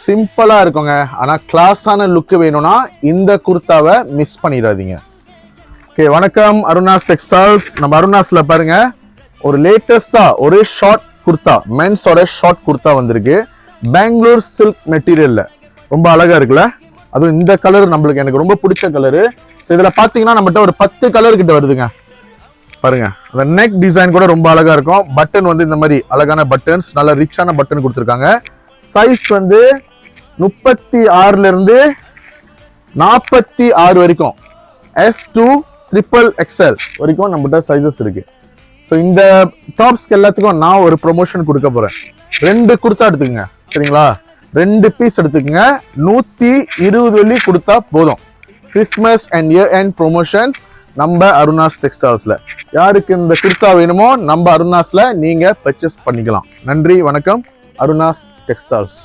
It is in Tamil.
சிம்பிளா இருக்குங்க. ஆனா கிளாஸான லுக் வேணும்னா இந்த குர்தாவை மிஸ் பண்ணிடாதீங்க. ஓகே, வணக்கம் அருணாஸ் டெக்ஸ்டைல்ஸ். நம்ம அருணாஸ்ல பாருங்க, ஒரு லேட்டஸ்டா ஒரு ஷார்ட் குர்தா, மென்ஸோட ஷார்ட் குர்தா வந்திருக்கு. பெங்களூர் சில்க் மெட்டீரியல்ல ரொம்ப அழகா இருக்குல்ல. அதுவும் இந்த கலர் நம்மளுக்கு எனக்கு ரொம்ப பிடிச்ச கலரு. இதுல பாத்தீங்கன்னா நம்மகிட்ட ஒரு 10 கலர் கிட்ட வருதுங்க. பாருங்க, அந்த நெக் டிசைன் கூட ரொம்ப அழகா இருக்கும். பட்டன் வந்து இந்த மாதிரி அழகான பட்டன்ஸ், நல்ல ரிச்சான பட்டன் கொடுத்துருக்காங்க. சைஸ் வந்து 36ல இருந்து 46 வரைக்கும், S2 XXL வரைக்கும் நம்மகிட்ட சைசஸ் இருக்கு. ஸோ இந்த டாப்ஸ்க்கு எல்லாத்துக்கும் நான் ஒரு ப்ரொமோஷன் கொடுக்க போறேன். 2 குர்தா எடுத்துக்கங்க, சரிங்களா? 2 பீஸ் எடுத்துக்கங்க, 120 வெள்ளி கொடுத்தா போதும். Christmas and year end promotion நம்ம அருணாஸ் டெக்ஸ்டைல்ஸ்ல. யாருக்கு இந்த குர்தா வேணுமோ நம்ம அருணாஸ்ல நீங்க பர்ச்சேஸ் பண்ணிக்கலாம். நன்றி, வணக்கம். அருணாஸ் டெக்ஸ்டைல்ஸ்.